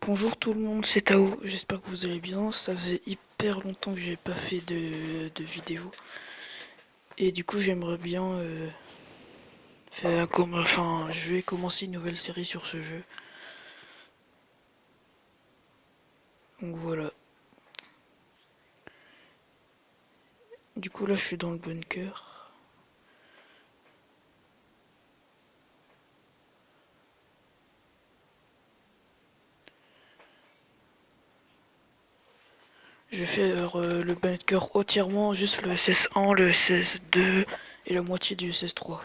Bonjour tout le monde, c'est Tao, j'espère que vous allez bien. Ça faisait hyper longtemps que j'avais pas fait de vidéo. Et du coup j'aimerais bien je vais commencer une nouvelle série sur ce jeu. Donc voilà. Du coup là je suis dans le bunker. Je vais faire le bunker entièrement, juste le SS1, le SS2 et la moitié du SS3.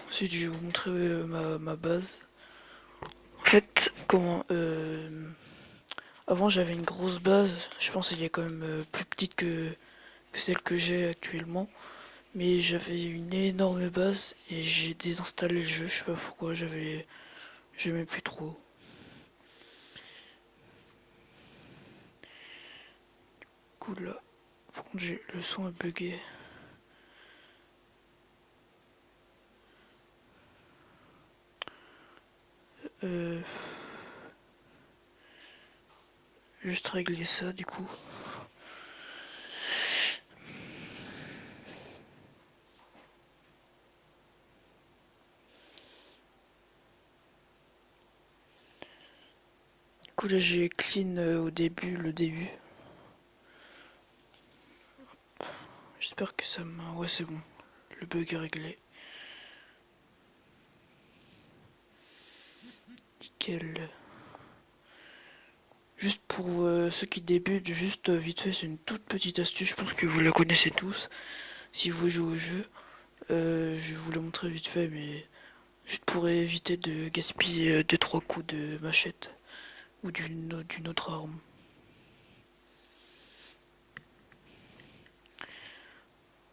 Ensuite je vais vous montrer ma base. En fait, avant j'avais une grosse base, je pense qu'elle est quand même plus petite que celle que j'ai actuellement. Mais j'avais une énorme base et j'ai désinstallé le jeu, je sais pas pourquoi, j'aimais plus trop. Cool là. Par contre le son est bugué. Euh, Juste régler ça du coup. Du coup là j'ai clean au début, le début. J'espère que ça m'a... Ouais c'est bon. Le bug est réglé. Nickel. Juste pour ceux qui débutent, juste vite fait, c'est une toute petite astuce, je pense que vous la connaissez tous. Si vous jouez au jeu, je vais vous la montrer vite fait, mais juste pour éviter de gaspiller deux trois coups de machette ou d'une autre arme.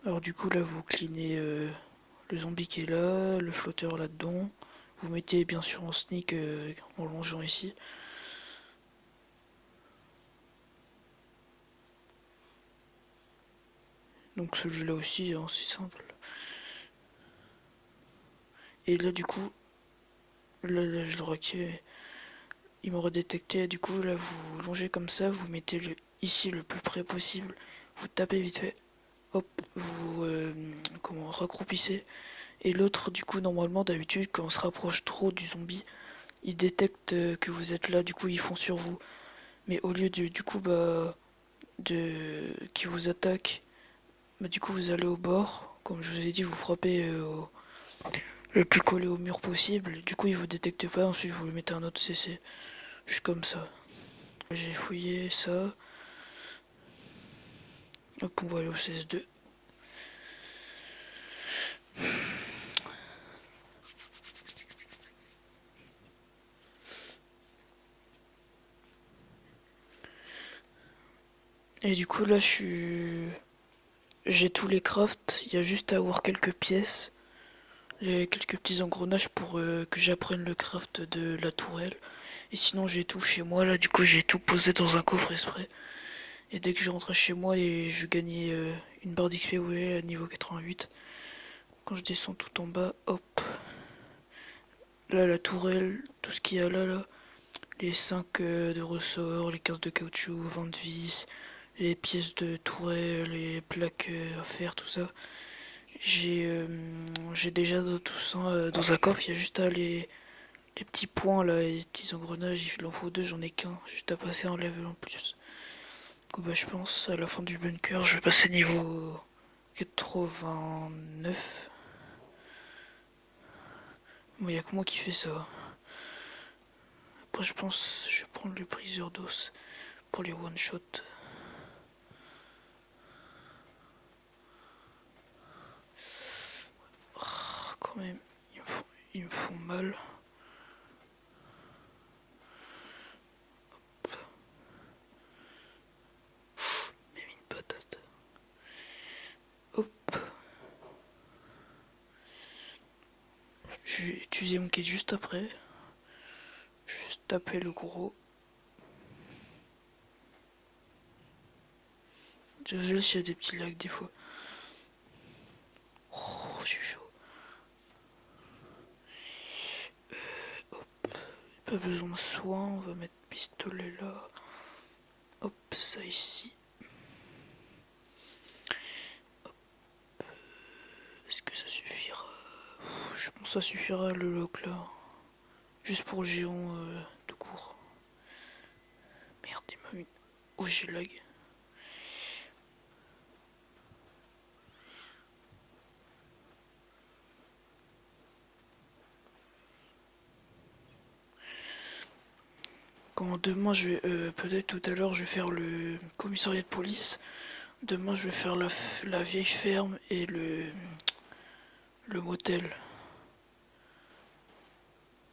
Alors du coup là vous cleanez le zombie qui est là, le flotteur là-dedans. Vous mettez bien sûr en sneak en longeant ici. Donc celui-là aussi, hein, c'est simple. Et là du coup, là je l'aurais activé. Il m'aurait détecté. Du coup là vous longez comme ça, vous mettez ici le plus près possible. Vous tapez vite fait. Hop, vous recroupissez. Et l'autre du coup normalement d'habitude quand on se rapproche trop du zombie, il détecte que vous êtes là, du coup ils font sur vous. Mais au lieu du coup qui vous attaque, bah du coup vous allez au bord. Comme je vous ai dit, vous frappez le plus collé au mur possible. Du coup il vous détecte pas, ensuite vous lui mettez un autre CC. Juste comme ça. J'ai fouillé ça. Hop, on va aller au CS2. Et du coup là j'ai tous les crafts, il y a juste à avoir quelques pièces. J'ai quelques petits engrenages pour que j'apprenne le craft de la tourelle. Et sinon j'ai tout chez moi là, du coup j'ai tout posé dans un coffre exprès. Et dès que je rentrais chez moi et je gagnais une barre d'XP, vous voyez, à niveau 88, quand je descends tout en bas, hop, là la tourelle, tout ce qu'il y a là, les 5 de ressort, les 15 de caoutchouc, 20 de vis, les pièces de tourelle, les plaques à fer, tout ça. J'ai déjà tout ça dans un coffre, il y a juste à les petits points là, les petits engrenages, il en faut deux, j'en ai qu'un, juste à passer un level en plus. Du coup, bah, je pense à la fin du bunker, je vais passer niveau 89. Bon, y a que moi qui fais ça. Après, je pense je vais prendre le briseur d'os pour les one shot. Oh, quand même, ils me font mal. Même une patate. Hop, je vais utiliser mon kit juste après. Juste taper le gros. Désolé s'il y a des petits lags des fois. Oh, j'ai chaud. pas besoin de soin, on va mettre pistolet là. Hop, ça ici. Est-ce que ça suffira? Je pense que ça suffira le lock là. Juste pour le géant tout court. Merde, il m'a mis. Oh, j'ai lag. Quand demain je vais. Peut-être tout à l'heure je vais faire le commissariat de police. Demain je vais faire la vieille ferme et le motel.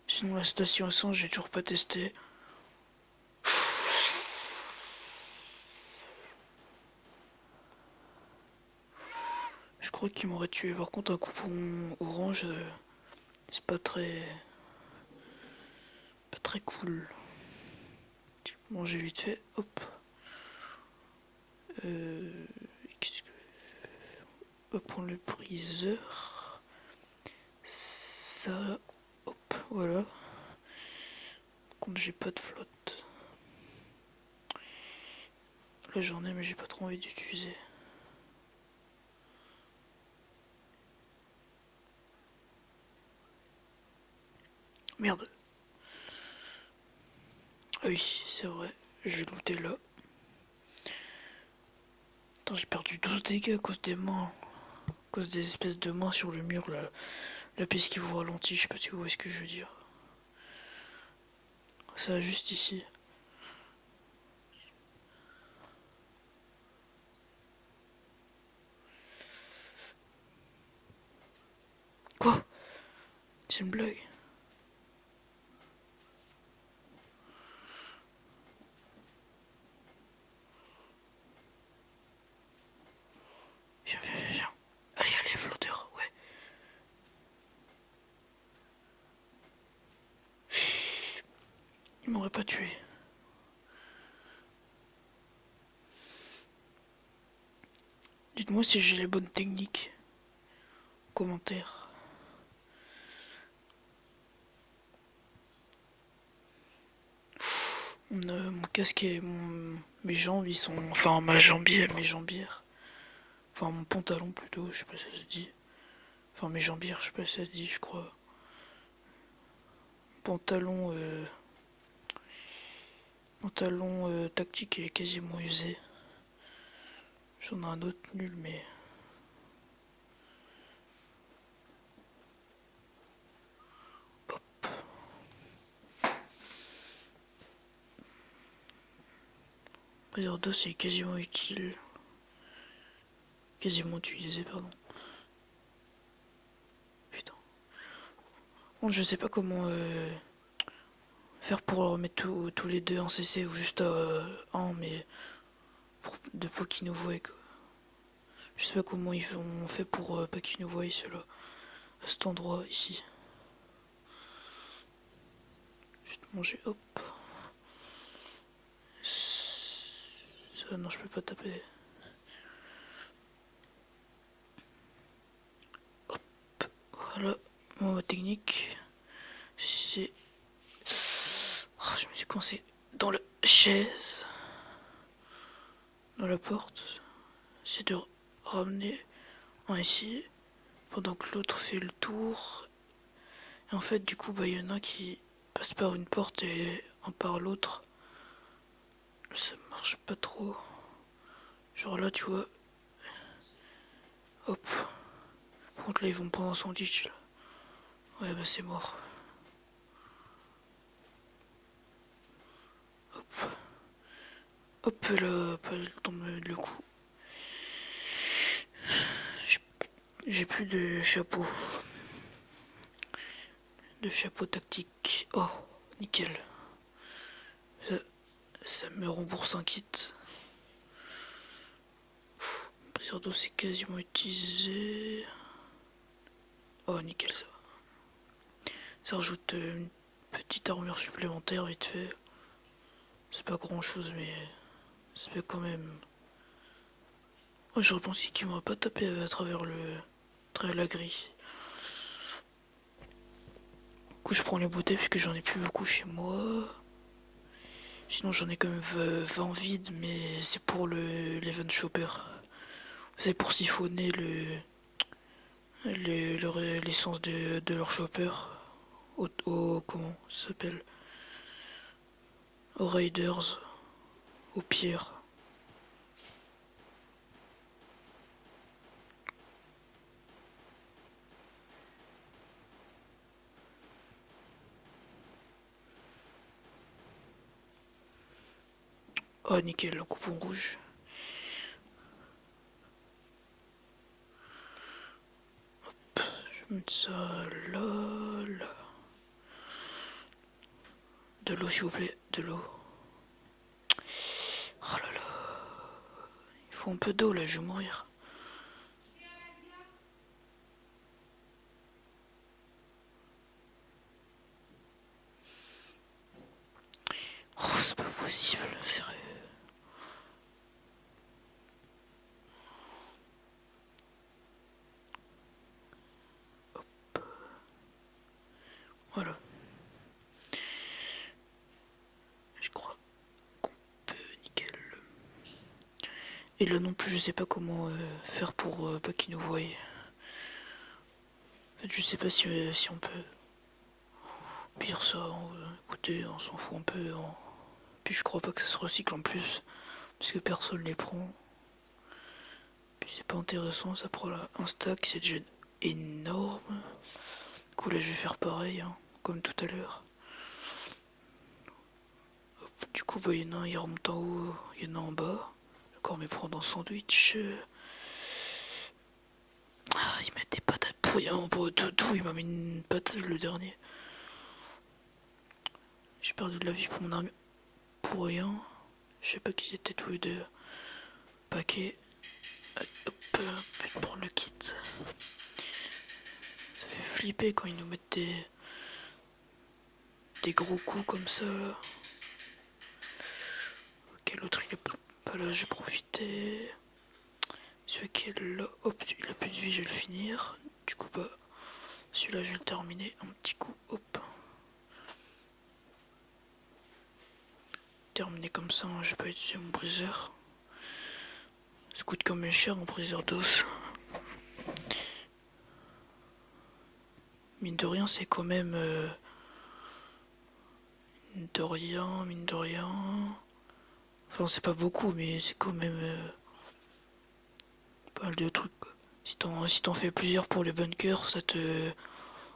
Sinon la station essence j'ai toujours pas testé. Je crois qu'il m'aurait tué. Par contre un coupon orange c'est pas très cool. Bon j'ai vite fait. Hop. Qu'est-ce que... On va prendre le briseur. Ça. Hop, voilà. Par contre j'ai pas de flotte. Là j'en ai mais j'ai pas trop envie d'utiliser. Merde. Ah oui, c'est vrai. Je vais looter là. Attends, j'ai perdu 12 dégâts à cause des mains. À cause des espèces de mains sur le mur là. La pièce qui vous ralentit, je sais pas si vous voyez ce que je veux dire. Ça juste ici. Quoi? C'est une blague. Viens, viens, viens, viens. Allez, allez, flotteur, ouais. Il m'aurait pas tué. Dites-moi si j'ai les bonnes techniques. Commentaire. Mon casque et mes jambes, ils sont. Enfin, ma jambière, mes jambières. Enfin, mon pantalon plutôt, je sais pas si ça se dit. Enfin, mes jambières, je sais pas si ça se dit, je crois. Pantalon. Pantalon tactique est quasiment usé. J'en ai un autre nul, mais. Briseur d'eau, c'est quasiment utile. Quasiment utilisé, pardon. Putain. Bon, je sais pas comment faire pour remettre tous les deux en CC ou juste un, mais de pas qu'ils nous voient. Quoi. Je sais pas comment ils ont fait pour pas qu'ils nous voient ceux-là. À cet endroit ici. Juste manger, hop. Ça, non, je peux pas taper. Hop, voilà. Bon, ma technique, c'est. Oh, je me suis coincé dans la chaise. Dans la porte. C'est de ramener un ici. Pendant que l'autre fait le tour. Et en fait, du coup, bah, y en a qui passe par une porte et un par l'autre. Ça marche pas trop. Genre là, tu vois. Hop. Par contre, là, ils vont me prendre un sandwich. Là. Ouais, bah, c'est mort. Hop. Hop là, pas le temps de me mettre le coup. J'ai plus de chapeau. De chapeau tactique. Oh, nickel. Ça, ça me rembourse un kit. Briseur d'eau, c'est quasiment utilisé. Oh, nickel ça. Ça rajoute une petite armure supplémentaire vite fait. C'est pas grand chose, mais ça fait quand même. Oh, j'aurais pensé qu'il m'aurait pas tapé à travers la grille. coup je prends les bouteilles puisque j'en ai plus beaucoup chez moi. Sinon j'en ai quand même 20 vides, mais c'est pour l'event shopper. C'est pour siphonner l'essence de leur shopper. Comment ça s'appelle, aux Raiders, aux pierres. Oh nickel, un coupon rouge. Hop, je vais mettre ça là, là. De l'eau s'il vous plaît, de l'eau. Oh là là. Il faut un peu d'eau là, je vais mourir. Oh c'est pas possible, sérieux. Voilà. Je crois qu'on peut, nickel. Et là non plus je sais pas comment faire pour pas qu'ils nous voient. En fait je sais pas si on peut. Pire ça, écoutez, on s'en fout un peu. Puis je crois pas que ça se recycle en plus. Parce que personne les prend. Puis c'est pas intéressant, ça prend là un stack, c'est déjà énorme. Du coup là je vais faire pareil, hein, comme tout à l'heure. Du coup bah il y en a un, il remonte en haut, il y en a en bas. Encore me prendre un sandwich. Ah, il met des patates pourries. Tout, il m'a mis une patate le dernier. J'ai perdu de la vie pour mon arme pour rien. Je sais pas qu'ils étaient tous les deux. Paquet. Hop, je vais prendre le kit. Ça fait flipper quand ils nous mettent des gros coups comme ça là. Ok, l'autre il est pas là, j'ai profité. Celui qui est là, hop, il a plus de vie, je vais le finir. Du coup, bah, celui-là, je vais le terminer. Un petit coup, hop. Terminé comme ça, hein, je vais pas utiliser mon briseur. Ça coûte quand même cher, mon briseur d'os. Mine de rien, c'est quand même. Mine de rien, mine de rien. Enfin, c'est pas beaucoup, mais c'est quand même. Pas mal de trucs. Si t'en fais plusieurs pour les bunkers, ça te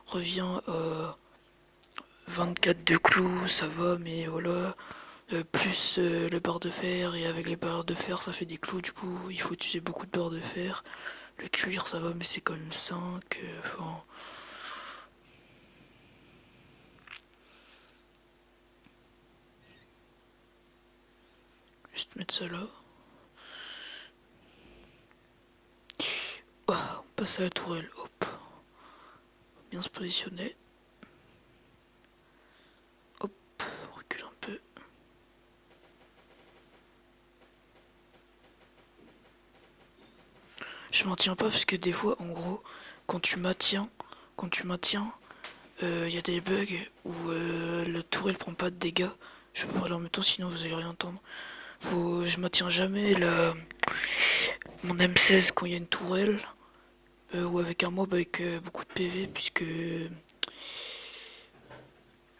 revient à 24 de clous, ça va, mais voilà. Plus le barre de fer, et avec les barres de fer, ça fait des clous, du coup, il faut utiliser beaucoup de barres de fer. Le cuir, ça va, mais c'est quand même 5. Enfin. Juste mettre ça là. Oh, on passe à la tourelle, hop. Bien se positionner. Hop, on recule un peu. Je maintiens pas parce que des fois, en gros, quand tu maintiens, y a des bugs où la tourelle prend pas de dégâts. Je peux parler en même temps, sinon vous allez rien entendre. Je maintiens jamais mon M16 quand il y a une tourelle ou avec un mob avec beaucoup de PV,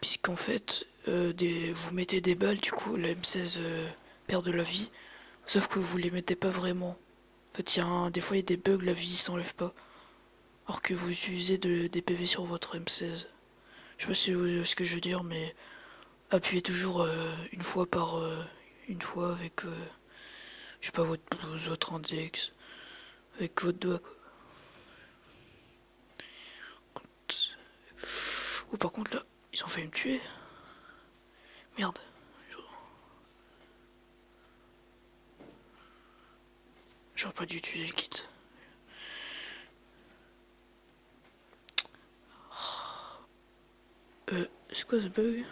puisqu'en fait, vous mettez des balles, du coup, la M16 perd de la vie, sauf que vous les mettez pas vraiment. En fait, des fois, il y a des bugs, la vie s'enlève pas. Alors que vous utilisez des PV sur votre M16. Je sais pas si vous voyez ce que je veux dire, mais appuyez toujours une fois avec, je sais pas, votre pouce, votre index, avec votre doigt. Oh, par contre, là, ils ont failli me tuer. Merde. J'aurais pas dû utiliser le kit. C'est quoi ce bug?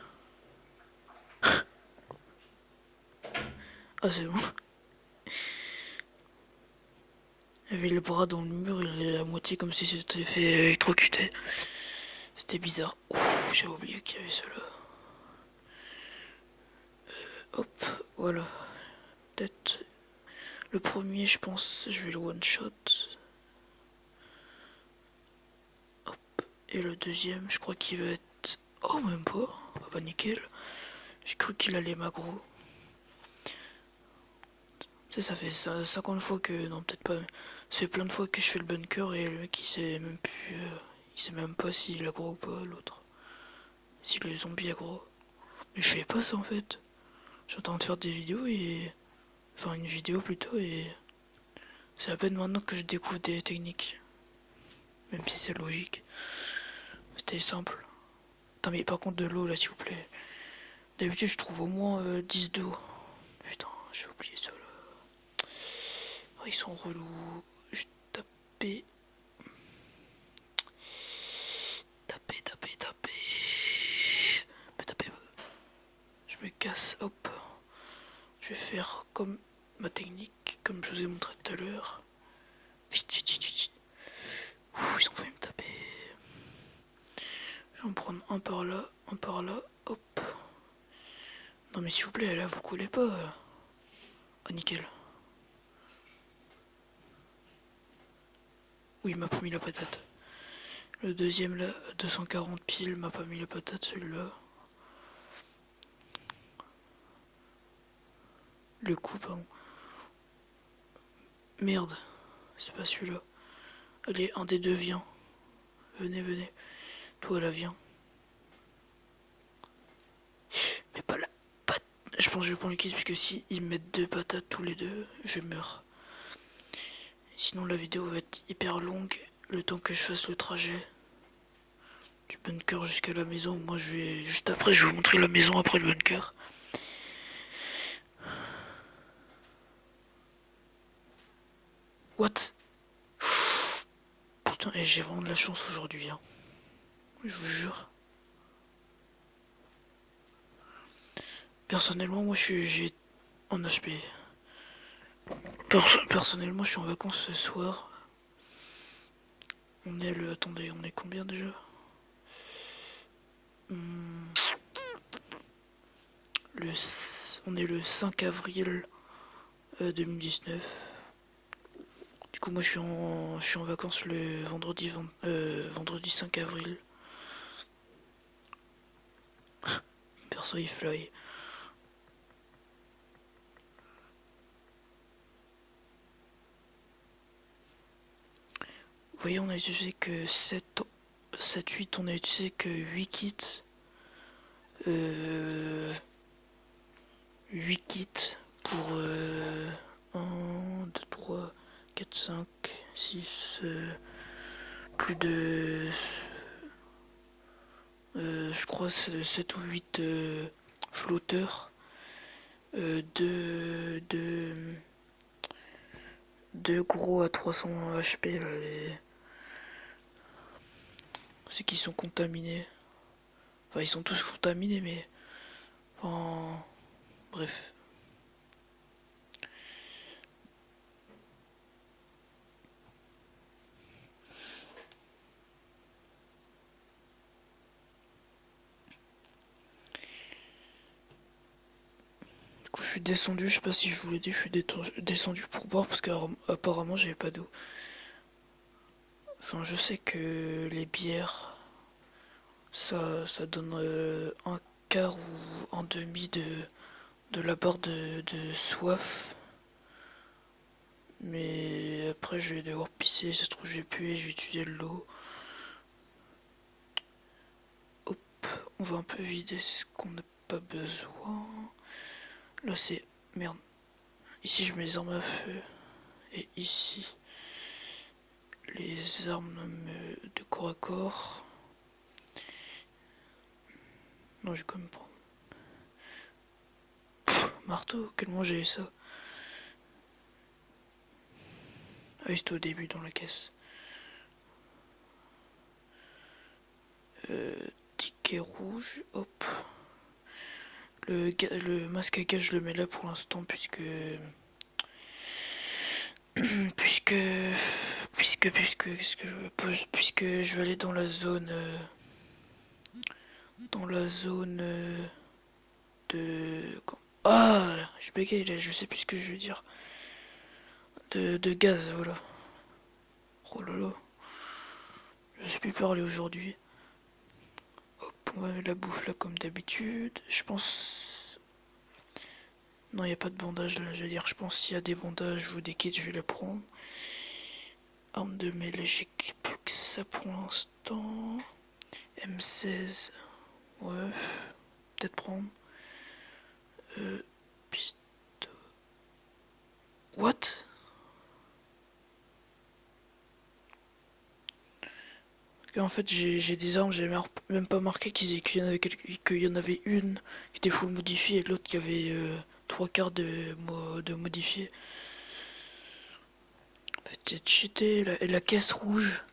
Ah, c'est bon. Il avait le bras dans le mur, il est à moitié comme si c'était fait électrocuter. C'était bizarre. Ouf, j'ai oublié qu'il y avait cela. Hop, voilà. Peut-être le premier, je pense, je vais le one shot. Hop. Et le deuxième, je crois qu'il va être. Oh, même pas. Ah bah nickel. J'ai cru qu'il allait m'aggro. Tu sais, ça fait 50 fois que. Non, peut-être pas. Ça fait plein de fois que je fais le bunker et le mec il sait même plus. Il sait même pas s'il aggro ou pas l'autre. Si le zombie aggro. Mais je savais pas ça en fait. J'étais en train de faire des vidéos et. Enfin, une vidéo plutôt et. C'est à peine maintenant que je découvre des techniques. Même si c'est logique. C'était simple. Attends, mais par contre de l'eau là, s'il vous plaît. D'habitude, je trouve au moins 10 d'eau. Putain, j'ai oublié ça là. Oh, ils sont relous. Je tapais. Taper. Mais taper. Je me casse, hop. Je vais faire comme ma technique, comme je vous ai montré tout à l'heure. Vite. Ouh, ils ont failli me taper. Je vais en prendre un par là, hop. Non mais s'il vous plaît, là vous collez pas. Oh nickel. Oui, il m'a pas mis la patate. Le deuxième là, 240 piles, m'a pas mis la patate celui-là. Le coup, pardon. Merde, c'est pas celui-là. Allez, un des deux vient. Venez. Toi là, viens. Mais pas la patate. Je pense que je vais prendre le kill parce que si ils mettent deux patates tous les deux, je meurs. Sinon la vidéo va être hyper longue. Le temps que je fasse le trajet du bunker jusqu'à la maison. Moi je vais juste après, je vais vous montrer la maison après le bunker. What? Putain, et j'ai vraiment de la chance aujourd'hui, hein. Je vous jure. Personnellement, moi j'ai en HP. Personnellement, je suis en vacances ce soir. On est le. Attendez, on est combien déjà? Hmm, le... On est le 5 avril 2019. Du coup, moi je suis en vacances le vendredi 5 avril. Perso, il fly. Vous voyez, on a utilisé que 7, 8, on a utilisé que 8 kits. 8 kits pour 1, 2, 3, 4, 5, 6, plus de. Je crois 7 ou 8 flotteurs. 2 gros à 300 HP, là, ceux qui sont contaminés. Enfin, ils sont tous contaminés, mais. Enfin. Bref. Du coup, je suis descendu, je sais pas si je vous l'ai dit, je suis descendu pour boire parce qu'apparemment j'avais pas d'eau. Enfin, je sais que les bières, ça donne un quart ou un demi de la barre de soif. Mais après, je vais devoir pisser, ça se trouve, j'ai pué, je vais utiliser de l'eau. Hop, on va un peu vider ce qu'on n'a pas besoin. Là, c'est. Merde. Ici, je mets les armes à feu. Et ici, les armes de corps à corps. Non, j'ai quand même pas. Marteau, quel moment j'avais ça? Ah oui, c'était au début dans la caisse. Ticket rouge, hop. Le masque à gaz, je le mets là pour l'instant puisque. Puisque. Qu'est-ce que je pose? Puisque je vais aller dans la zone. dans la zone de... Ah, je bégaye là, je sais plus ce que je veux dire. De gaz, voilà. Oh là là, je sais plus parler aujourd'hui. Hop, on va mettre la bouffe là comme d'habitude. Je pense... Non, il n'y a pas de bandage là, je veux dire, je pense s'il y a des bandages ou des kits, je vais les prendre. Arme de mêlée, j'ai plus que ça pour l'instant. M16, ouais, peut-être prendre. Pisto... What? En fait, j'ai des armes, j'ai même pas marqué qu'il y en avait une qui était full modifiée et l'autre qui avait trois quarts de modifié. En fait, c'est cheaté. Et la caisse rouge,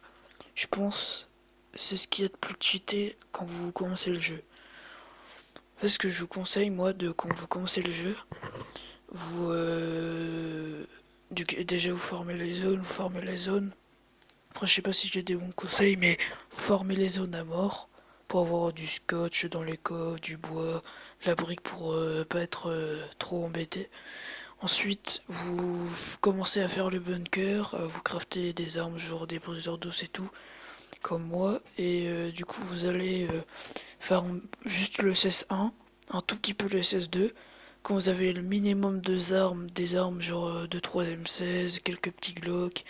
je pense, c'est ce qu'il y a de plus cheaté quand vous commencez le jeu. En fait, ce que je vous conseille, moi, quand vous commencez le jeu, vous. Déjà, vous formez les zones, vous formez les zones. Après, je sais pas si j'ai des bons conseils, mais former les zones à mort pour avoir du scotch dans les coffres, du bois, de la brique pour pas être trop embêté. Ensuite, vous commencez à faire le bunker, vous craftez des armes, genre des briseurs d'os et tout, comme moi, et du coup, vous allez faire juste le SS1, un tout petit peu le SS2. Quand vous avez le minimum de armes, des armes genre de 3ème 16, quelques petits Glock,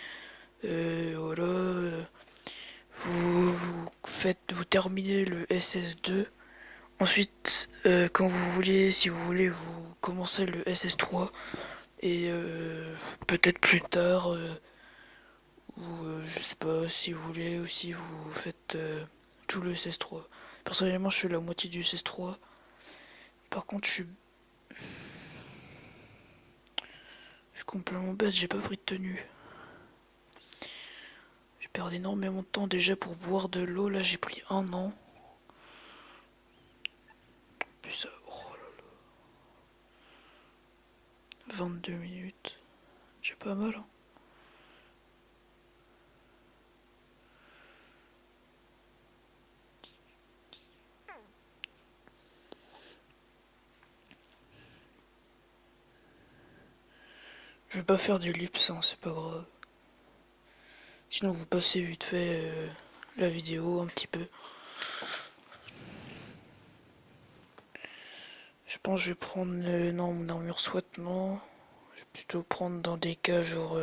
voilà. Vous terminez le SS2. Ensuite, quand vous voulez, si vous voulez, vous commencez le SS3 et peut-être plus tard, ou je sais pas si vous voulez, ou si vous faites tout le SS3. Personnellement, je fais la moitié du SS3. Par contre, je suis complètement bête, j'ai pas pris de tenue. J'ai perdu énormément de temps déjà pour boire de l'eau. Là, j'ai pris 1 an. Puis ça, oh là là, 22 minutes. J'ai pas mal, hein. Je vais pas faire du lips, hein, c'est pas grave. Sinon, vous passez vite fait la vidéo un petit peu. Je pense que je vais prendre. Non, mon armure SWAT, non. Je vais plutôt prendre dans des cas genre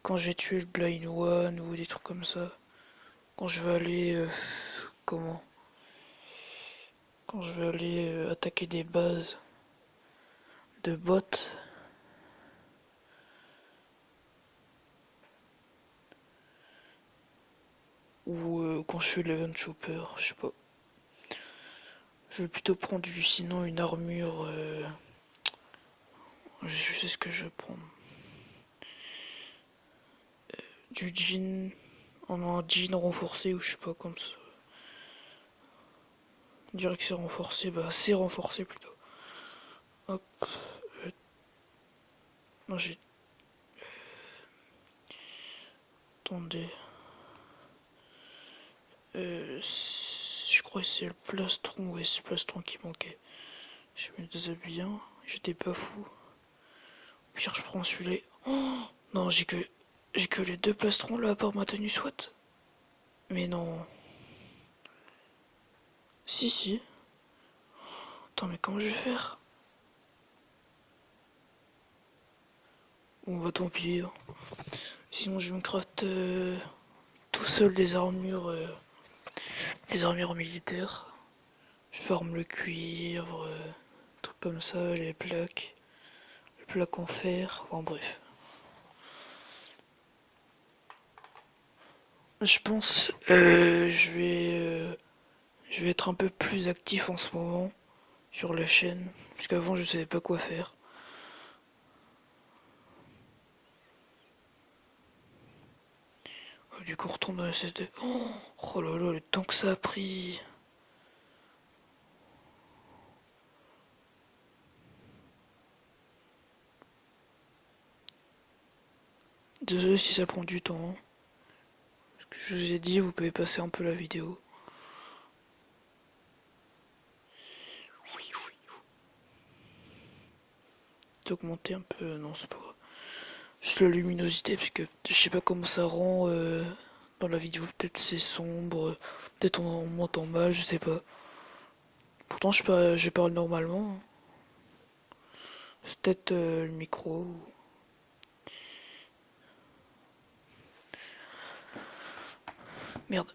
quand j'ai tué le Blind One ou des trucs comme ça. Quand je vais aller. Comment Quand je vais aller attaquer des bases de bots. Ou quand je suis l'Event Chopper, je sais pas. Je vais plutôt prendre sinon une armure. Je sais ce que je vais prendre. Du jean. En un jean renforcé ou je sais pas comme ça. On dirait que c'est renforcé, bah c'est renforcé plutôt. Hop. Non, j'ai. Attendez. Je crois que c'est le plastron, ouais, c'est le plastron qui manquait. Je me déshabille bien, j'étais pas fou. Au pire, je prends celui-là. Oh non, j'ai que les deux plastrons là, à part ma tenue SWAT. Mais non. Si, si. Attends, mais comment je vais faire? Bon, bah tant pis, hein. Sinon, je vais me craft tout seul des armures militaires. Je forme le cuivre, trucs comme ça, les plaques en fer, enfin bref. Je pense je vais être un peu plus actif en ce moment sur la chaîne, puisqu'avant je savais pas quoi faire. Du coup, on retourne dans la SS2. Oh là là, le temps que ça a pris. Désolé si ça prend du temps, hein. Je vous ai dit, vous pouvez passer un peu la vidéo. augmenter un peu. Non, c'est pas grave. Juste la luminosité, parce que je sais pas comment ça rend dans la vidéo. Peut-être c'est sombre, peut-être on m'entend mal, je sais pas. Pourtant, je parle normalement. C'est peut-être le micro. Merde.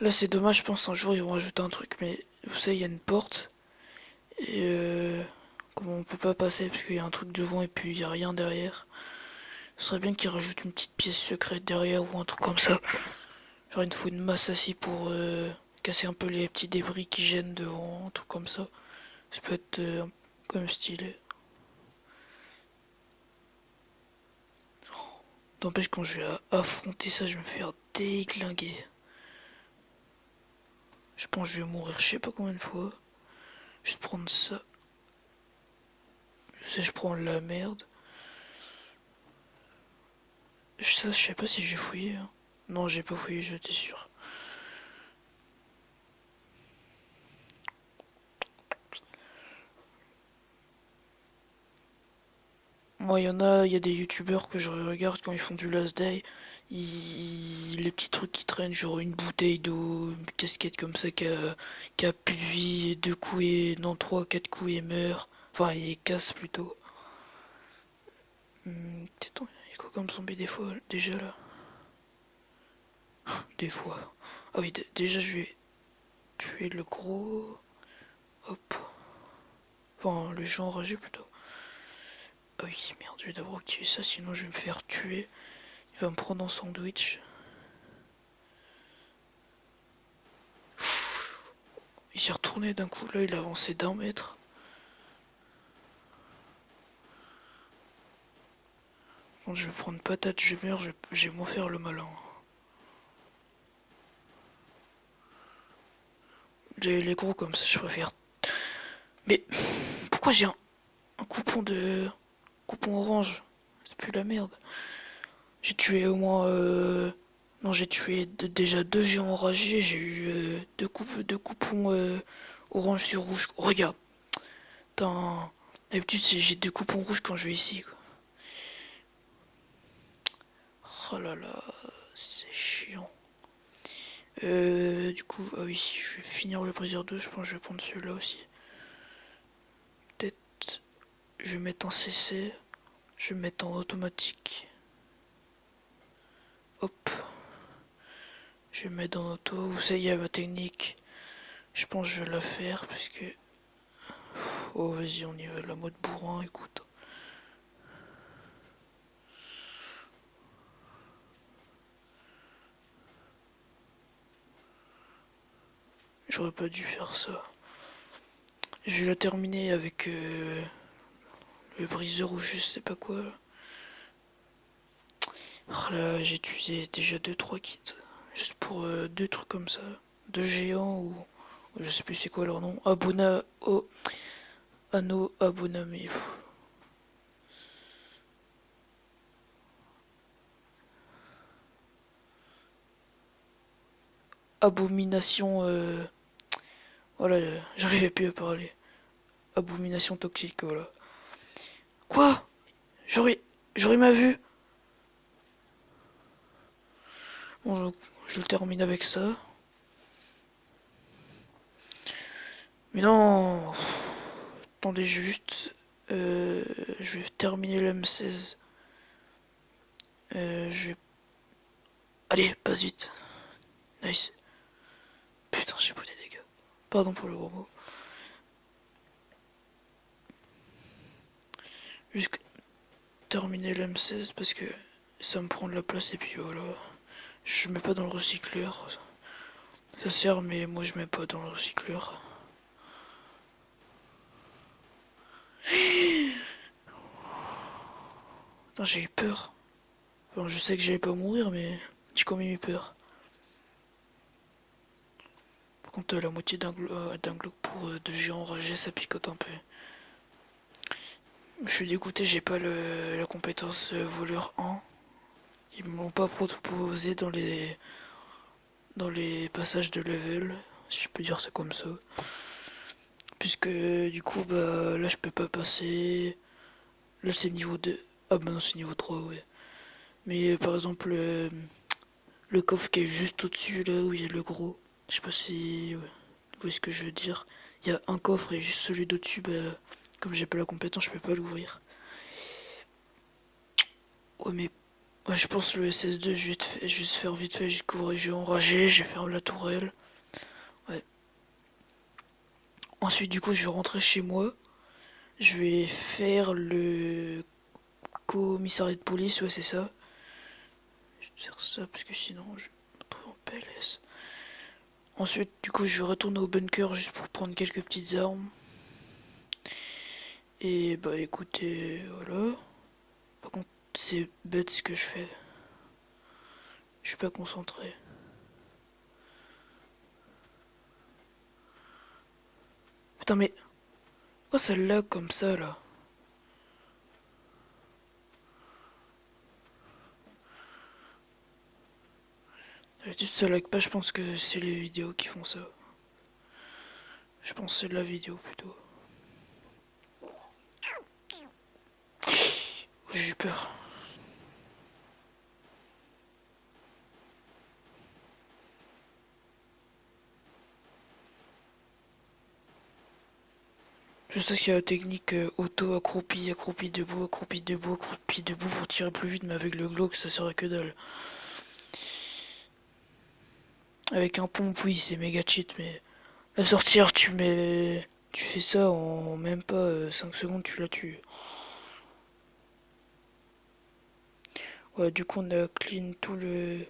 Là, c'est dommage, je pense un jour ils vont rajouter un truc, mais vous savez, il y a une porte. Et comment on peut pas passer parce qu'il y a un truc devant et puis il y a rien derrière. Ce serait bien qu'ils rajoutent une petite pièce secrète derrière ou un truc comme ça. Genre il faut une masse assis pour casser un peu les petits débris qui gênent devant, un truc comme ça. Ça peut être quand même stylé. T'empêche quand je vais affronter ça, je vais me faire déglinguer. Je pense que je vais mourir je sais pas combien de fois. Juste prendre ça. Je sais je prends la merde. Ça je sais pas si j'ai fouillé. Hein. Non j'ai pas fouillé, j'étais sûr. Moi, il y a des youtubeurs que je regarde quand ils font du last day. Les petits trucs qui traînent, genre une bouteille d'eau, une casquette comme ça qui a plus de vie, et deux coups et. Non, trois, quatre coups et meurt. Enfin, il casse plutôt. Attends, il y a quoi comme zombie des fois, déjà là? Des fois. Ah oui, déjà je vais tuer le gros. Hop. Enfin, le gens enragé plutôt. Ah oui, merde, je vais d'abord activer ça, sinon je vais me faire tuer. Il va me prendre en sandwich. Il s'est retourné d'un coup, là il a avancé d'1 mètre. Quand je vais prendre patate, je meurs, j'ai moins faire le malin. Les gros comme ça, je préfère. Mais pourquoi j'ai un coupon de. Coupon orange? C'est plus la merde. J'ai tué au moins. Non, j'ai tué déjà deux géants enragés, j'ai eu deux coupons orange sur rouge. Oh, regarde, putain. D'habitude, j'ai deux coupons rouges quand je vais ici. Quoi. Oh là là, c'est chiant. Du coup, ah oui, je vais finir le plaisir 2, je pense que je vais prendre celui-là aussi. Peut-être, je vais mettre en CC, je vais mettre en automatique. Hop, je vais mettre en auto. Vous savez, il y a ma technique. Je pense que je vais la faire parce que. Oh, vas-y, on y va, la mode bourrin, écoute. J'aurais pas dû faire ça. Je vais la terminer avec le briseur ou je sais pas quoi. Là. Oh là, j'ai utilisé déjà deux trois kits. Juste pour deux trucs comme ça. Deux géants ou. Je sais plus c'est quoi leur nom. Abona. Oh. Anneau Abonamé. Abomination. Voilà, j'arrivais plus à parler. Abomination toxique, voilà. Quoi? J'aurais ma vue. Bon, je le termine avec ça. Mais non. Attendez juste. Je vais terminer le M16. Je vais. Allez, passe vite. Nice. Putain, j'ai pris des dégâts. Pardon pour le gros mot. Juste terminer le M16 parce que ça me prend de la place et puis voilà. Je mets pas dans le recycleur. Ça sert, mais moi je mets pas dans le recycleur. Putain, j'ai eu peur. Enfin, je sais que j'allais pas mourir, mais j'ai quand même eu peur. Par contre, la moitié d'un glock pour de géants enragés, ça picote un peu. Je suis dégoûté, j'ai pas la compétence voleur 1. Ils me l'ont pas proposé dans les passages de level, si je peux dire ça comme ça. Puisque du coup, bah là je peux pas passer. Là c'est niveau 2. Ah bah non, c'est niveau 3, ouais. Mais par exemple, le coffre qui est juste au-dessus, là où il y a le gros. Je sais pas si ouais, vous voyez ce que je veux dire. Il y a un coffre et juste celui d'au-dessus, bah, comme j'ai pas la compétence, je peux pas l'ouvrir. Ouais, mais ouais, je pense le SS2, juste faire vite fait jusqu'au région enragé, je vais faire la tourelle. Ouais. Ensuite, du coup, je vais rentrer chez moi. Je vais faire le commissariat de police, ouais, c'est ça. Je vais faire ça parce que sinon, je me trouve en PLS. Ensuite, du coup, je vais retourner au bunker juste pour prendre quelques petites armes. Et bah écoutez, voilà. Par contre, c'est bête ce que je fais. Je suis pas concentré. Putain, mais. Oh, celle-là, comme ça, là. Juste ça lag pas, je pense que c'est les vidéos qui font ça. Je pense que c'est de la vidéo plutôt. J'ai eu peur. Je sais qu'il y a la technique auto accroupi, accroupi debout pour tirer plus vite, mais avec le glauque ça sert à que dalle. Avec un pompe, oui, c'est méga cheat, mais la sortir, tu mets. Tu fais ça en même pas 5 secondes, tu la tues. Ouais, du coup, on a clean tout le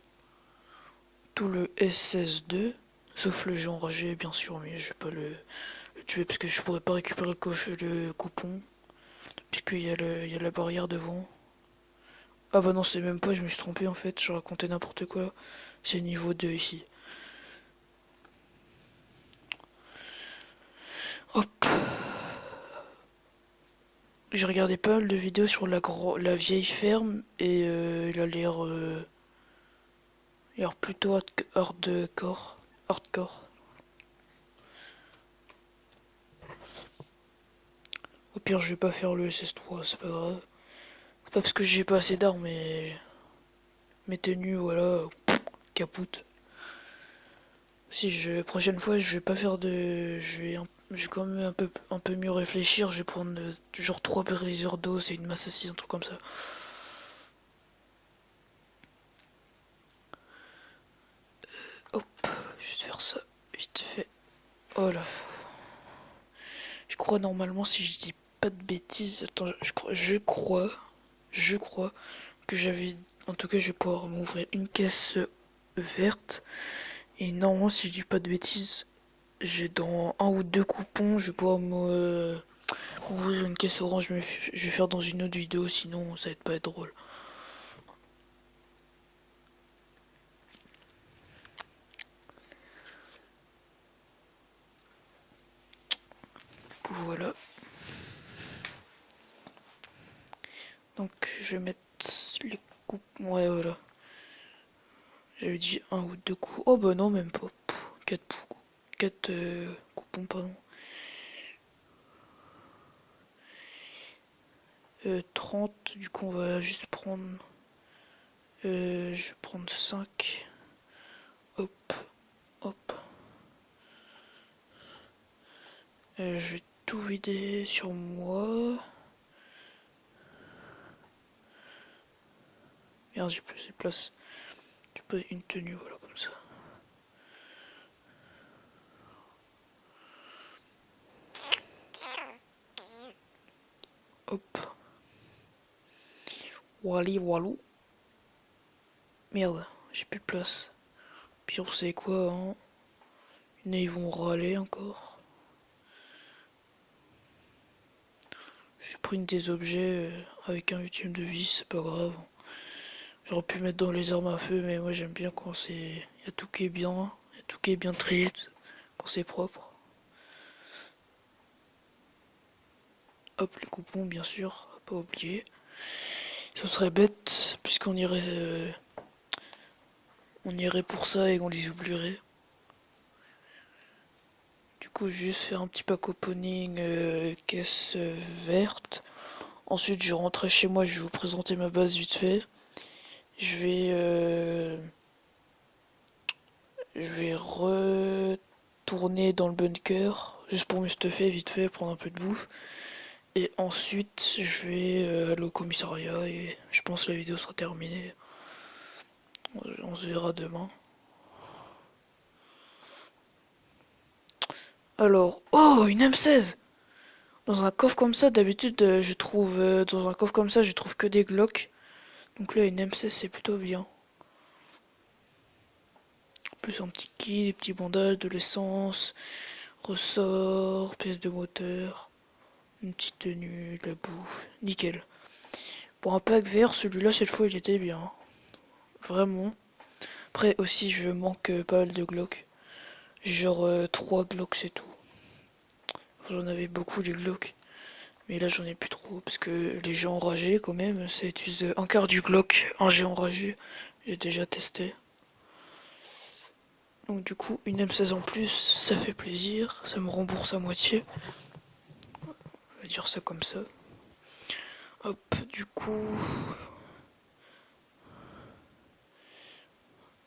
SS2, sauf le géant enragé, bien sûr, mais je vais pas le tuer parce que je pourrais pas récupérer le coupon, puisqu'il y a la barrière devant. Ah bah non, c'est même pas, je me suis trompé en fait, je racontais n'importe quoi. C'est niveau 2 ici. Hop. J'ai regardé pas mal de vidéos sur la vieille ferme et il a l'air plutôt hardcore. Hardcore. Au pire, je vais pas faire le SS3, c'est pas grave. C'est pas parce que j'ai pas assez d'armes, mais mes tenues, voilà, capoute. Si je prochaine fois, je vais pas faire de, je vais quand même un peu mieux réfléchir. Je vais prendre genre 3 briseurs d'eau, c'est une masse assise, un truc comme ça. Hop, juste faire ça vite fait. Oh là. Je crois normalement, si je dis pas de bêtises, attends, je crois que j'avais, en tout cas, je vais pouvoir m'ouvrir une caisse verte. Et normalement, si je dis pas de bêtises, j'ai dans un ou deux coupons, je vais pouvoir m'ouvrir une caisse orange. Mais je vais faire dans une autre vidéo, sinon ça va pas être drôle. Voilà. Donc je vais mettre les coupons. Ouais, voilà. J'avais dit un ou deux coups. Oh bah non, même pas. 4 coupons, pardon. 30, du coup on va juste prendre. Je vais prendre 5. Hop, hop. Je vais tout vider sur moi. Merde, j'ai plus de place. Je peux une tenue, voilà, comme ça. Hop. Wally, walou. Merde, j'ai plus de place. Puis vous savez quoi, hein? Ils vont râler encore. J'ai pris des objets avec un ultime de vie, c'est pas grave. J'aurais pu mettre dans les armes à feu, mais moi j'aime bien quand c'est. Y a tout qui est bien, y a tout qui est bien trié, quand c'est propre. Hop, les coupons, bien sûr, pas oublier. Ce serait bête, on irait pour ça et qu'on les oublierait. coup, j'ai juste faire un petit pack opening caisse verte. Ensuite, je rentrerai chez moi, je vais vous présenter ma base vite fait. Je vais, euh, je vais retourner dans le bunker, juste pour me stuffer vite fait, prendre un peu de bouffe. Et ensuite, je vais aller au commissariat et je pense que la vidéo sera terminée. On se verra demain. Alors, oh, une M16! Dans un coffre comme ça, d'habitude, je trouve, dans un coffre comme ça, je trouve que des Glock. Donc là, une M16, c'est plutôt bien. Plus un petit kit, des petits bandages, de l'essence, ressort, pièces de moteur, une petite tenue, de la bouffe. Nickel. Pour un pack vert, celui-là, cette fois, il était bien. Vraiment. Après, aussi, je manque pas mal de Glock. Genre 3 Glock, c'est tout. J'en avais beaucoup, les Glock. Mais là, j'en ai plus trop. Parce que les gens enragés, quand même, ça utilise un quart du Glock. Un G enragé. J'ai déjà testé. Donc du coup, une M16 en plus, ça fait plaisir. Ça me rembourse à moitié. On va dire ça comme ça. Hop, du coup...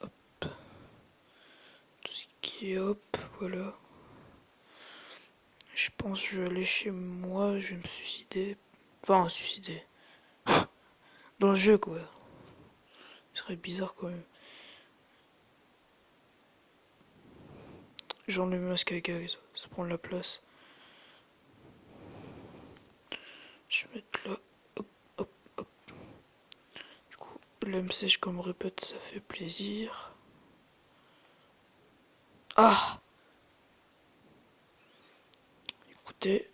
Hop. Tout ce qui est hop, voilà. Je pense que je vais aller chez moi, je vais me suicider. Enfin, suicider. Dans le jeu, quoi. Ce serait bizarre quand même. J'enlève le masque à gaz, ça prend de la place. Je vais mettre là. Hop, hop, hop. Du coup, l'M16, comme répète, ça fait plaisir. Ah! Écoutez.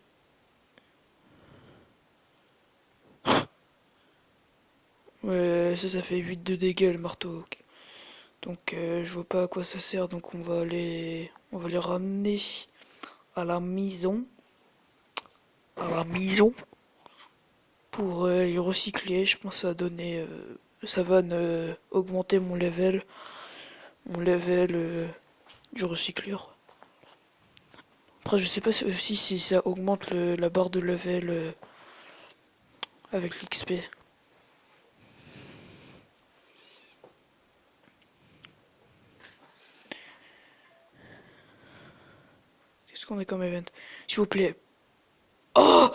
Ouais, ça fait 8 de dégâts le marteau. Donc je vois pas à quoi ça sert, donc on va les ramener à la maison. À la maison. Pour les recycler. Je pense que ça va donner. Ça va augmenter mon level du recycleur. Après, je sais pas aussi si ça augmente la barre de level avec l'XP. Qu'est-ce qu'on est comme event? S'il vous plaît. Oh!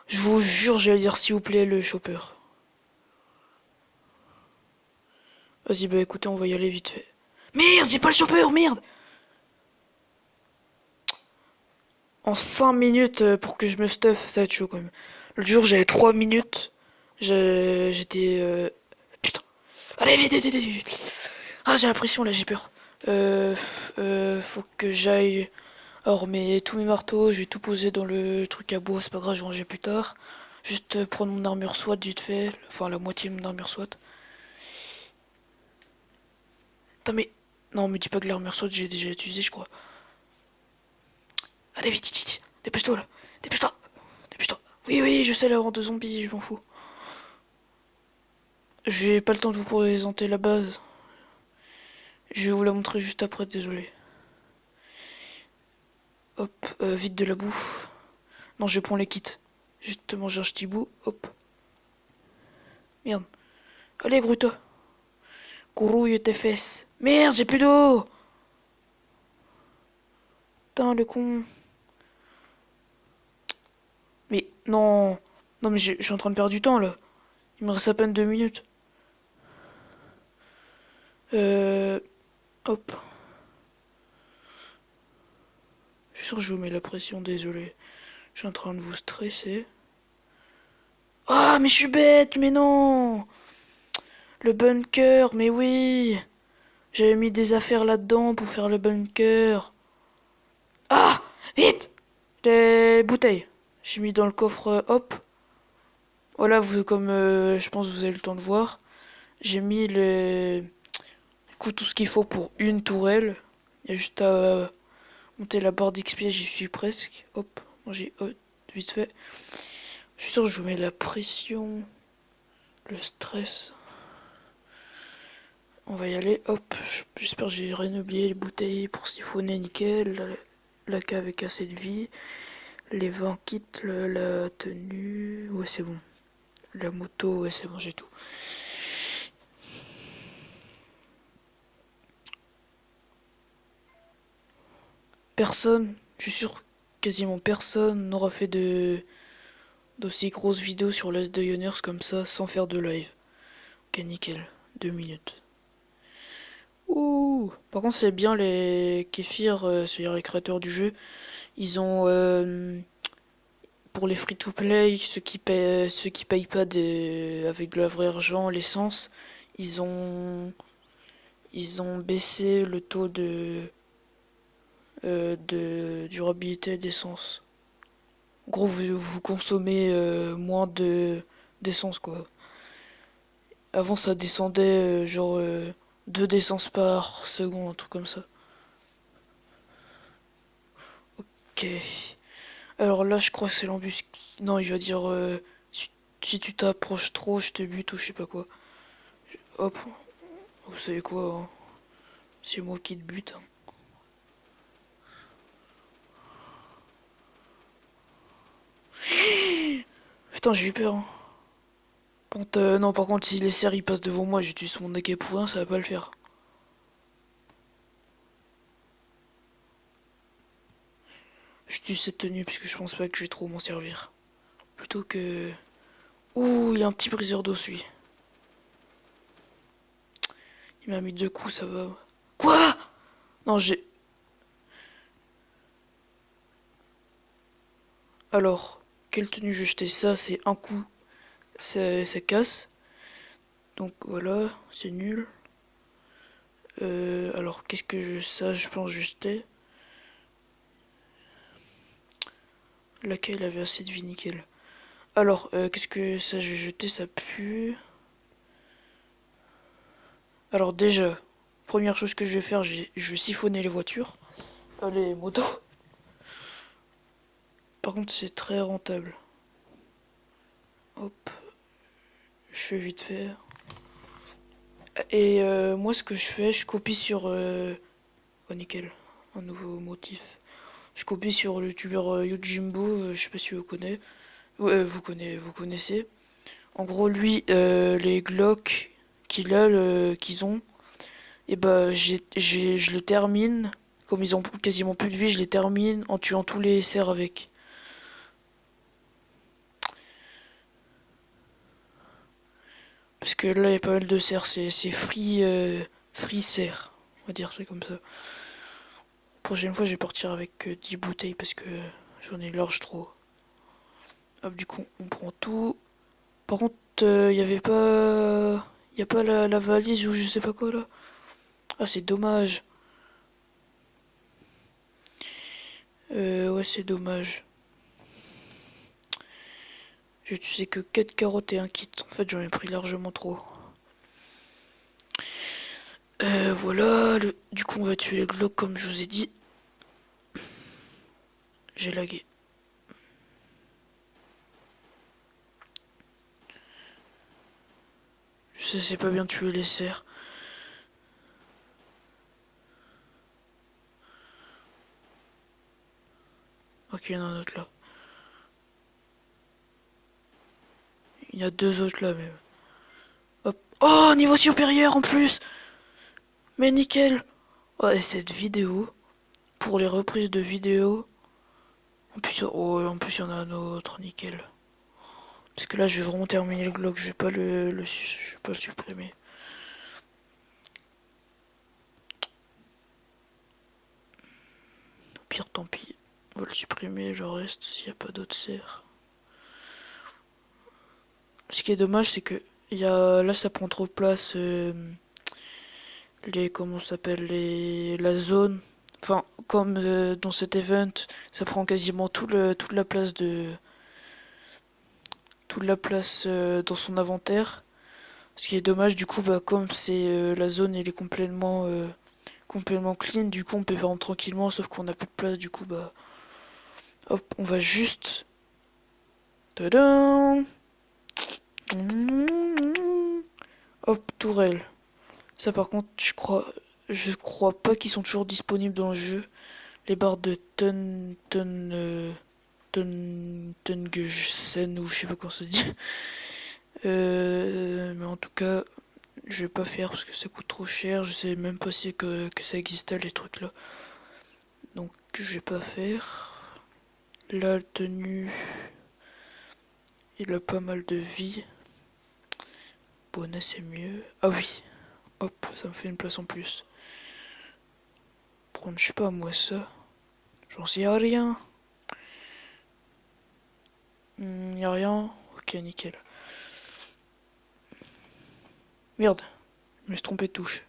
Je vous jure, j'allais dire s'il vous plaît le chopper. Vas-y, bah écoutez, on va y aller vite fait. Merde, j'ai pas le chopper, merde! En 5 minutes pour que je me stuff, ça va être chaud quand même. Le jour, j'avais 3 minutes. J'étais. Putain. Allez, vite, vite, vite, vite. Ah, j'ai la pression là, j'ai peur. Faut que j'aille. Alors, tous mes marteaux, je vais tout poser dans le truc à bois, c'est pas grave, je vais ranger plus tard. Juste prendre mon armure SWAT vite fait. Enfin, la moitié de mon armure SWAT. Attends, mais. Non, me dis pas que l'armure SWAT, j'ai déjà utilisé, je crois. Allez, vite, vite, vite. Dépêche-toi là. Dépêche-toi. Dépêche-toi. Oui, oui, je sais, la horde de zombies, je m'en fous. J'ai pas le temps de vous présenter la base. Je vais vous la montrer juste après, désolé. Hop, vite de la bouffe. Non, je prends les kits. Juste manger un petit bout, hop. Merde. Allez, Gruto. Grouille tes fesses. Merde, j'ai plus d'eau. Putain, le con. Mais non. Non, mais je suis en train de perdre du temps là. Il me reste à peine 2 minutes. Euh. Hop. Je suis sûr que je vous mets la pression, désolé. Je suis en train de vous stresser. Ah, mais je suis bête, mais non. Le bunker, mais oui. J'avais mis des affaires là-dedans pour faire le bunker. Ah, vite. Les bouteilles. J'ai mis dans le coffre, hop. Voilà, vous, comme je pense que vous avez le temps de voir. J'ai mis du coup, tout ce qu'il faut pour une tourelle. Il y a juste à monter la barre d'XP, j'y suis presque. Hop, j'ai vite fait. Je suis sûr que je vous mets la pression, le stress. On va y aller, hop. J'espère que j'ai rien oublié, les bouteilles pour siphonner, nickel. la cave avec assez de vie. Les 20 kits, la tenue. Ouais, c'est bon. La moto, ouais, c'est bon, j'ai tout. Personne, je suis sûr, quasiment personne n'aura fait d'aussi grosses vidéos sur les Dioners comme ça sans faire de live. Ok, nickel. 2 minutes. Ouh. Par contre, c'est bien les Kéfir, c'est-à-dire les créateurs du jeu. Ils ont pour les free-to-play, ceux qui payent pas avec de la vraie argent, l'essence, ils ont ils ont baissé le taux de durabilité d'essence. En gros, vous consommez moins d'essence quoi. Avant, ça descendait genre 2 d'essence par seconde, un truc comme ça. Ok. Alors là, je crois que c'est l'embuscade. Non, il va dire si tu t'approches trop, je te bute ou je sais pas quoi. Hop, vous savez quoi, hein. C'est moi qui te bute, hein. Putain, j'ai eu peur, hein. Non, par contre, si les cerfs ils passent devant moi, j'utilise mon AK pour un, ça va pas le faire. J'utilise cette tenue parce que je pense pas que je vais trop m'en servir. Plutôt que. Ouh, il y a un petit briseur d'os, lui. Il m'a mis 2 coups, ça va. Quoi? Non, j'ai. Alors, quelle tenue je vais jeter? Ça, c'est un coup, ça casse. Donc voilà, c'est nul. Alors, qu'est-ce que ça, je pense jeter. Laquelle avait assez de vie, nickel. Alors, qu'est-ce que ça, je vais jeter? Ça pue. Alors, déjà, première chose que je vais faire, je vais siphonner les voitures. Les motos. Par contre, c'est très rentable. Hop, je fais vite fait. Et moi, ce que je fais, je copie sur. Oh, nickel. Un nouveau motif. Je copie sur le youtubeur Yojimbo, je sais pas si vous connaissez. Ouais, vous connaissez. En gros, lui, les Glock qu'ils ont, et bah, je les termine. Comme ils ont quasiment plus de vie, je les termine en tuant tous les cerfs avec. Parce que là, il y a pas mal de cerfs, c'est free cerf. On va dire ça comme ça. Prochaine fois, je vais partir avec 10 bouteilles parce que j'en ai large trop. Hop, du coup, on prend tout. Par contre, il y avait pas. Y a pas la valise ou je sais pas quoi là. Ah, c'est dommage. Ouais, c'est dommage. J'ai utilisé que 4 carottes et un kit. En fait, j'en ai pris largement trop. Voilà. Du coup, on va tuer les glocks comme je vous ai dit. J'ai lagué. Je sais pas bien tuer les cerfs. Ok, il y en a un autre là. Il y en a 2 autres là même. Hop. Oh, niveau supérieur en plus. Mais nickel. Ouais, cette vidéo, pour les reprises de vidéos, en plus il y en a un autre, nickel. Parce que là, je vais vraiment terminer le Glock, je vais pas je vais pas le supprimer. Au pire, tant pis. On va le supprimer, le reste, s'il n'y a pas d'autres serres. Ce qui est dommage, c'est que là, ça prend trop de place. Comment ça s'appelle, la zone. Enfin, comme dans cet event, ça prend quasiment toute la place dans son inventaire. Ce qui est dommage, du coup, bah, comme c'est la zone, elle est complètement clean, du coup, on peut vendre tranquillement, sauf qu'on a plus de place, du coup, bah, hop, on va juste. Tadam! Hop, tourelle. Ça, par contre, je crois pas qu'ils sont toujours disponibles dans le jeu. les barres de Tungsten ou je sais pas comment ça se dit. Mais en tout cas, je vais pas faire parce que ça coûte trop cher. Je sais même pas si que ça existait les trucs là. Donc je vais pas faire. La tenue, il a pas mal de vie. Bonnet c'est mieux. Ah oui, hop, ça me fait une place en plus. Prendre, je sais pas moi ça. J'en sais rien. Y a rien. Ok, nickel. Merde, je me suis trompé de touche.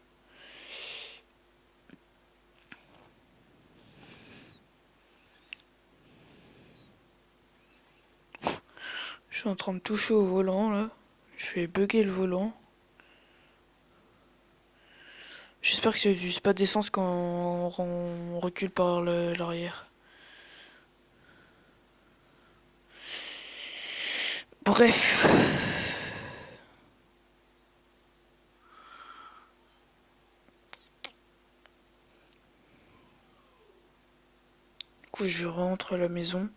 Je suis en train de toucher au volant là. Je vais bugger le volant. J'espère que ça n'utilise pas d'essence quand on recule par l'arrière. Bref. Du coup, je rentre à la maison.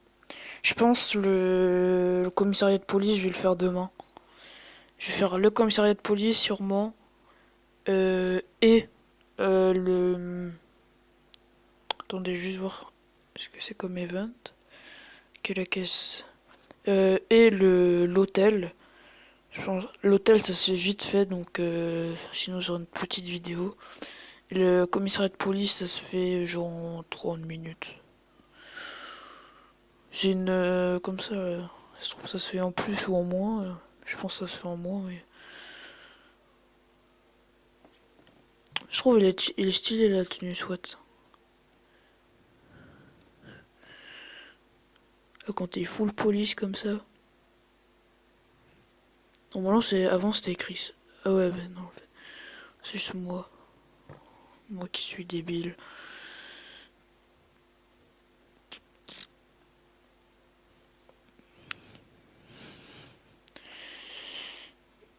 Je pense le commissariat de police, je vais le faire demain. Je vais faire le commissariat de police sûrement. Et le... Attendez, juste voir ce que c'est comme event. Quelle est la caisse et l'hôtel. Je pense l'hôtel ça se fait vite fait donc sinon j'aurai une petite vidéo. Et le commissariat de police ça se fait genre en 30 minutes. J'ai une comme ça, je trouve que ça se fait en plus ou en moins. Je pense que ça se fait en moins mais je trouve il est stylé la tenue soit. Quand t'es full police comme ça. Normalement c'est avant c'était écrit. Ah ouais ben non en fait. C'est juste moi. Moi qui suis débile.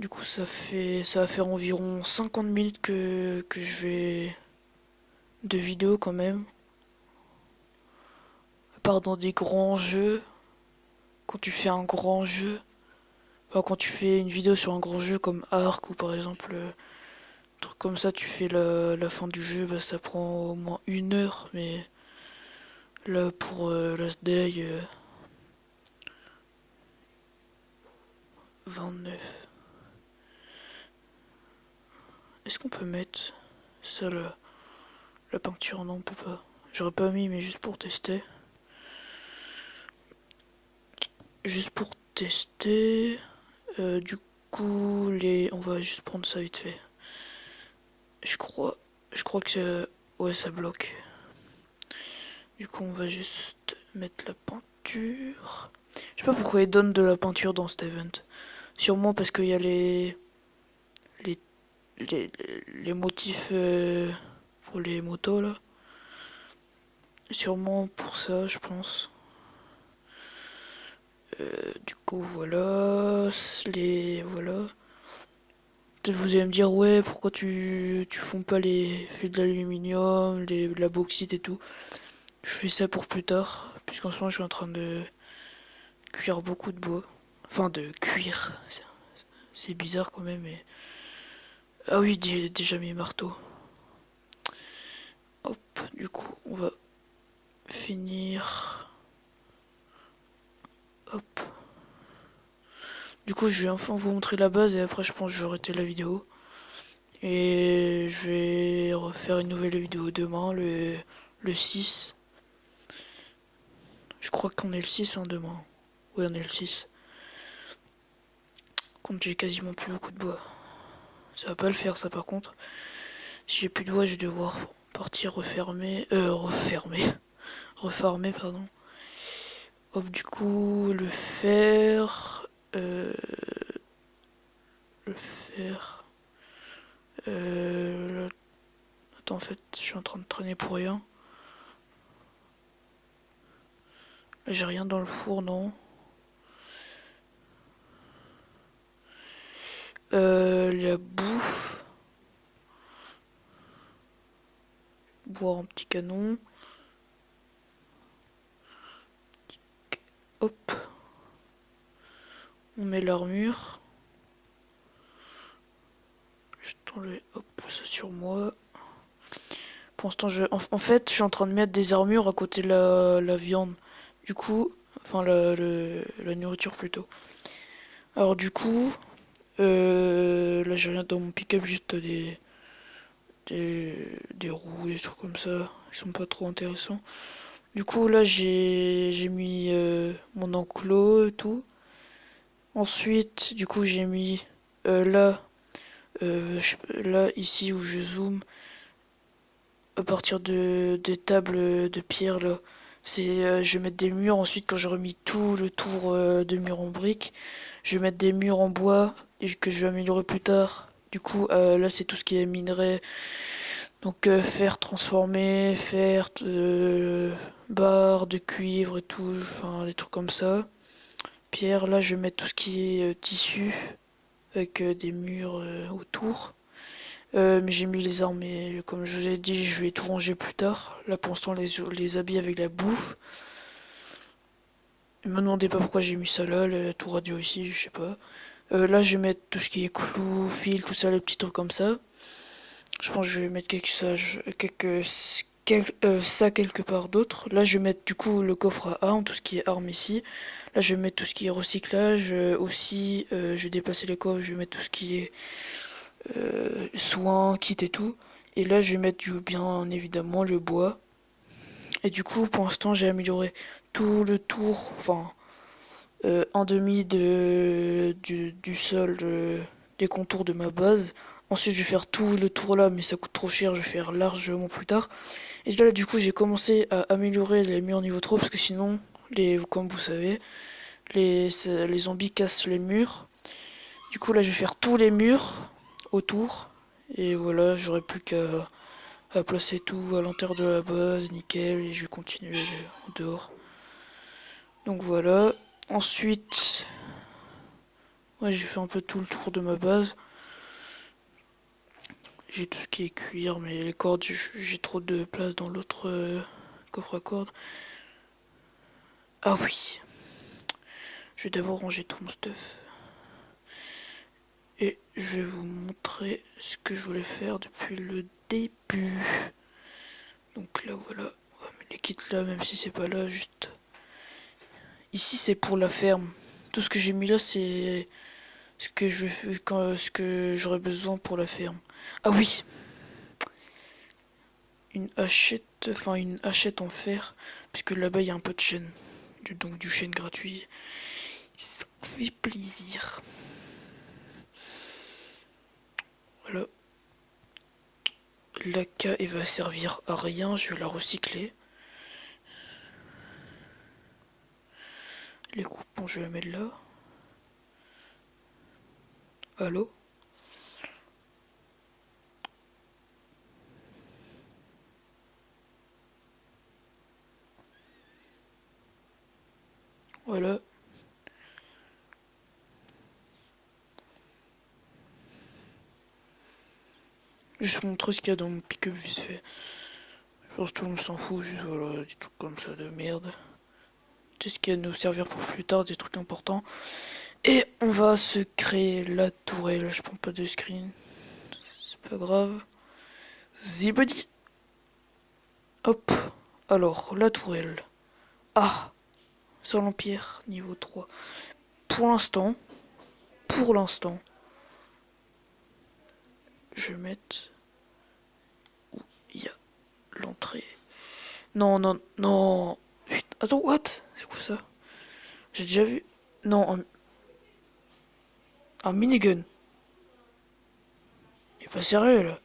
Du coup, ça va faire environ 50 minutes que je vais de vidéos quand même. À part dans des grands jeux. Quand tu fais un grand jeu. Enfin, quand tu fais une vidéo sur un grand jeu comme Ark ou par exemple un truc comme ça, tu fais la fin du jeu, bah, ça prend au moins 1 heure. Mais là, pour Last Day, 29. Est-ce qu'on peut mettre ça, la peinture? Non, on peut pas. J'aurais pas mis, mais juste pour tester. Juste pour tester. Du coup, on va juste prendre ça vite fait. Je crois, je crois que ouais, ça bloque. Du coup, on va juste mettre la peinture. Je sais pas pourquoi ils donnent de la peinture dans cet event. Sûrement parce qu'il y a les, les, les motifs pour les motos là. Sûrement pour ça, je pense. Du coup, voilà. Voilà. Peut-être vous allez me dire, ouais, pourquoi tu fonds pas les fils d'aluminium, la bauxite et tout. Je fais ça pour plus tard, puisqu'en ce moment je suis en train de cuire beaucoup de bois. Enfin, de cuire. C'est bizarre quand même, mais. Ah oui, j'ai déjà mis marteau. Hop, du coup, on va finir. Hop. Du coup, je vais enfin vous montrer la base et après, je pense que je vais arrêter la vidéo. Et je vais refaire une nouvelle vidéo demain, le 6. Je crois qu'on est le 6 hein, demain. Oui, on est le 6. Quand j'ai quasiment plus beaucoup de bois. Ça va pas le faire ça par contre. Si j'ai plus de bois, je vais devoir partir refermer. Refarmer, pardon. Hop, du coup, le fer. Le fer. Euh, Attends, en fait, je suis en train de traîner pour rien. Là, j'ai rien dans le four, non. La bouffe. Boire un petit canon. On met l'armure. Je t'enlève, hop, ça sur moi. Pour l'instant, en fait, je suis en train de mettre des armures à côté de la viande. Du coup, enfin, la nourriture plutôt. Alors, du coup, là, j'ai rien dans mon pick-up, juste des roues, des trucs comme ça. Ils sont pas trop intéressants. Du coup, là, j'ai mis mon enclos et tout. Ensuite, du coup, j'ai mis là, là, ici où je zoome, à partir des tables de pierre là. Je vais mettre des murs. Ensuite, quand j'aurai mis tout le tour de murs en briques, je vais mettre des murs en bois et que je vais améliorer plus tard. Du coup, là, c'est tout ce qui est minerai. Donc, fer transformé, fer, barre de cuivre et tout, enfin, des trucs comme ça. Pierre, là, je vais mettre tout ce qui est tissu avec des murs autour. Mais j'ai mis les armes, mais comme je vous ai dit, je vais tout ranger plus tard. Là, pour l'instant, les habits avec la bouffe. Ne me demandez pas pourquoi j'ai mis ça là, le tout radio ici, je sais pas. Là, je vais mettre tout ce qui est clous, fil, tout ça, les petits trucs comme ça. Je pense que je vais mettre ça quelque part d'autre. Là, je vais mettre du coup le coffre à armes, tout ce qui est armes ici. Là, je vais mettre tout ce qui est recyclage. Aussi, je vais déplacer les coffres, je vais mettre tout ce qui est soins, kit et tout. Et là, je vais mettre bien évidemment le bois. Et du coup, pour l'instant, j'ai amélioré tout le tour, enfin, un demi du sol, des contours de ma base. Ensuite, je vais faire tout le tour là, mais ça coûte trop cher, je vais faire largement plus tard. Et là, du coup, j'ai commencé à améliorer les murs niveau 3 parce que sinon, comme vous savez, les zombies cassent les murs. Du coup, là, je vais faire tous les murs autour. Et voilà, j'aurai plus qu'à placer tout à l'intérieur de la base, nickel, et je vais continuer dehors. Donc voilà. Ensuite, ouais, j'ai fait un peu tout le tour de ma base. J'ai tout ce qui est cuir, mais les cordes, j'ai trop de place dans l'autre coffre à cordes. Ah oui, je vais d'abord ranger tout mon stuff. Et je vais vous montrer ce que je voulais faire depuis le début. Donc là, voilà. On va mettre les kits là, même si c'est pas là, juste. Ici, c'est pour la ferme. Tout ce que j'ai mis là, c'est ce que j'aurais besoin pour la ferme. Ah oui, une hachette en fer, puisque là-bas il y a un peu de chêne, donc du chêne gratuit. Ça fait plaisir. Voilà. La K, elle va servir à rien, je vais la recycler. Les coupons, je vais la mettre là. Allô? Voilà. Je vais montrer ce qu'il y a dans mon pick-up vite fait. Je pense que tout le monde s'en fout, juste voilà, des trucs comme ça de merde. C'est ce qui va nous servir pour plus tard, des trucs importants. Et on va se créer la tourelle. Je prends pas de screen. C'est pas grave. Zibody. Hop. Alors, la tourelle. Ah, sur l'Empire, niveau 3. Pour l'instant, pour l'instant, je vais mettre où il y a l'entrée. Non, non, non. Putain, attends, what? C'est quoi ça? J'ai déjà vu. Non, un minigun. Il est pas sérieux là.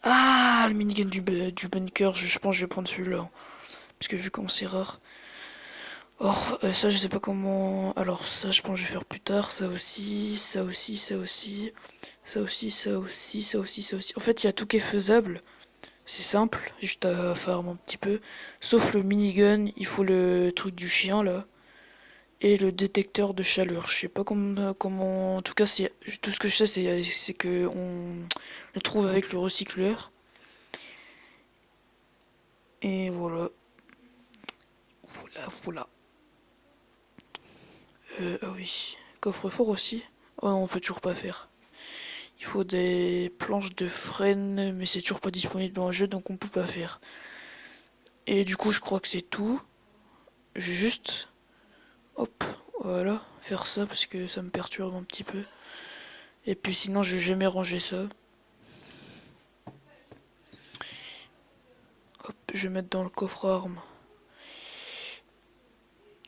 Ah, le minigun du bunker, je pense que je vais prendre celui-là. Parce que vu comme c'est rare. Or, ça, je sais pas comment. Alors, ça, je pense que je vais faire plus tard. Ça aussi, ça aussi, ça aussi. Ça aussi, ça aussi, ça aussi, ça aussi. En fait, il y a tout qui est faisable. C'est simple, juste à faire un petit peu. Sauf le minigun, il faut le truc du chien là. Et le détecteur de chaleur. Je sais pas comment. En tout cas, tout ce que je sais, c'est que on le trouve avec le recycleur. Et voilà. Voilà, voilà. Ah oui, coffre-fort aussi. Oh non, on peut toujours pas faire. Il faut des planches de frêne, mais c'est toujours pas disponible dans le jeu, donc on peut pas faire. Et du coup, je crois que c'est tout. Je vais juste, hop, voilà, faire ça parce que ça me perturbe un petit peu. Et puis sinon, je vais jamais ranger ça. Hop, je vais mettre dans le coffre à armes.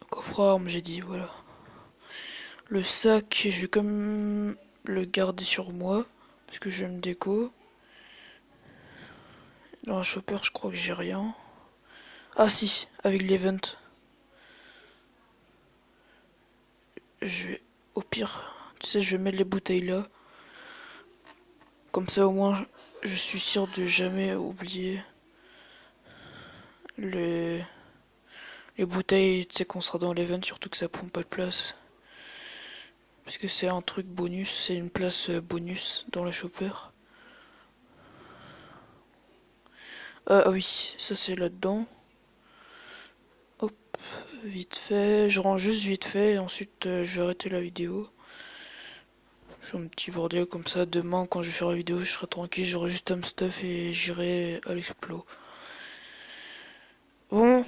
Coffre à armes, j'ai dit, voilà. Le sac, je vais comme le garder sur moi parce que je me déco. Dans un chopper, je crois que j'ai rien. Ah si, avec l'event. Je vais, au pire, tu sais, je vais mettre les bouteilles là. Comme ça, au moins, je suis sûr de jamais oublier les, les bouteilles. Tu sais qu'on sera dans l'event, surtout que ça prend pas de place. Parce que c'est un truc bonus, c'est une place bonus dans la chopper. Ah oui, ça c'est là-dedans. Hop, vite fait. Je range juste vite fait et ensuite je vais arrêter la vidéo. Je fais un petit bordel comme ça. Demain, quand je vais faire la vidéo, je serai tranquille. J'aurai juste un stuff et j'irai à l'explo. Bon,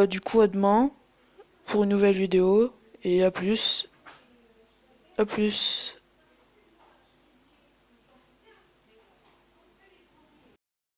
du coup, à demain pour une nouvelle vidéo. Et à plus. À plus.